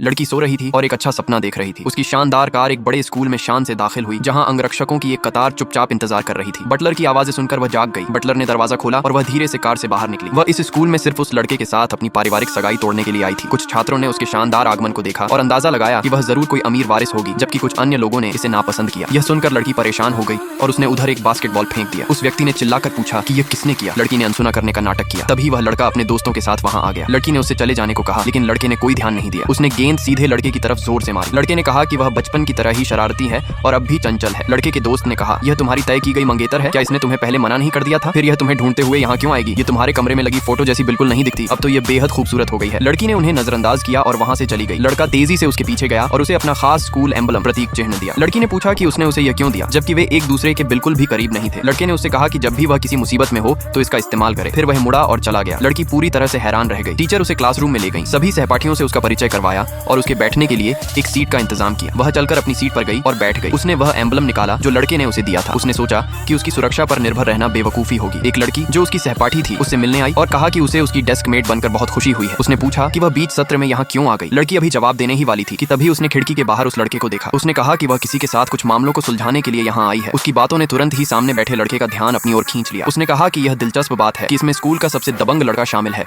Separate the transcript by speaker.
Speaker 1: लड़की सो रही थी और एक अच्छा सपना देख रही थी। उसकी शानदार कार एक बड़े स्कूल में शान से दाखिल हुई, जहां अंगरक्षकों की एक कतार चुपचाप इंतजार कर रही थी। बटलर की आवाजें सुनकर वह जाग गई। बटलर ने दरवाजा खोला और वह धीरे से कार से बाहर निकली। वह इस स्कूल में सिर्फ उस लड़के के साथ अपनी पारिवारिक सगाई तोड़ने के लिए आई थी। कुछ छात्रों ने उसके शानदार आगमन को देखा और अंदाजा लगाया कि वह जरूर कोई अमीर वारिस होगी, जबकि कुछ अन्य लोगों ने इसे नापसंद किया। यह सुनकर लड़की परेशान हो गई और उसने उधर एक बास्केटबॉल फेंक दिया। उस व्यक्ति ने चिल्लाकर पूछा कि यह किसने किया। लड़की ने अनसुना करने का नाटक किया। तभी वह लड़का अपने दोस्तों के साथ वहां आ गया। लड़की ने उससे चले जाने को कहा, लेकिन लड़के ने कोई ध्यान नहीं दिया। उसने गेंद सीधे लड़के की तरफ जोर से मारी। लड़के ने कहा कि वह बचपन की तरह ही शरारती है और अब भी चंचल है। लड़के के दोस्त ने कहा, यह तुम्हारी तय की गई मंगेतर है? क्या इसने तुम्हें पहले मना नहीं कर दिया था? फिर यह तुम्हें ढूंढते हुए यहाँ क्यों आएगी? ये तुम्हारे कमरे में लगी फोटो जैसी बिल्कुल नहीं दिखती। अब तो ये बेहद खूबसूरत हो गई है। लड़की ने उन्हें नजरअंदाज किया और वहाँ से चली गई। लड़का तेजी से उसके पीछे गया और उसे अपना खास स्कूल एम्बलम प्रतीक चिन्ह दिया। लड़की ने पूछा कि उसने उसे यह क्यों दिया, जबकि वे एक दूसरे के बिल्कुल भी करीब नहीं थे। लड़के ने उससे कहा कि जब भी वह किसी मुसीबत में हो तो इसका इस्तेमाल करे। फिर वह मुड़ा और चला गया। लड़की पूरी तरह से हैरान रह गई। टीचर उसे क्लासरूम में ले गई। सभी सहपाठियों से उसका परिचय करवाया और उसके बैठने के लिए एक सीट का इंतजाम किया। वह चलकर अपनी सीट पर गई और बैठ गई। उसने वह एम्बलम निकाला जो लड़के ने उसे दिया था। उसने सोचा कि उसकी सुरक्षा पर निर्भर रहना बेवकूफी होगी। एक लड़की जो उसकी सहपाठी थी उससे मिलने आई और कहा कि उसे उसकी डेस्क मेट बनकर बहुत खुशी हुई है। उसने पूछा कि वह बीच सत्र में यहाँ क्यों आ गई। लड़की अभी जवाब देने ही वाली थी कि तभी उसने खिड़की के बाहर उस लड़के को देखा। उसने कहा कि वह किसी के साथ कुछ मामलों को सुलझाने के लिए यहाँ आई है। उसकी बातों ने तुरंत ही सामने बैठे लड़के का ध्यान अपनी ओर खींच लिया। उसने कहा कि यह दिलचस्प बात है कि इसमें स्कूल का सबसे दबंग लड़का शामिल है।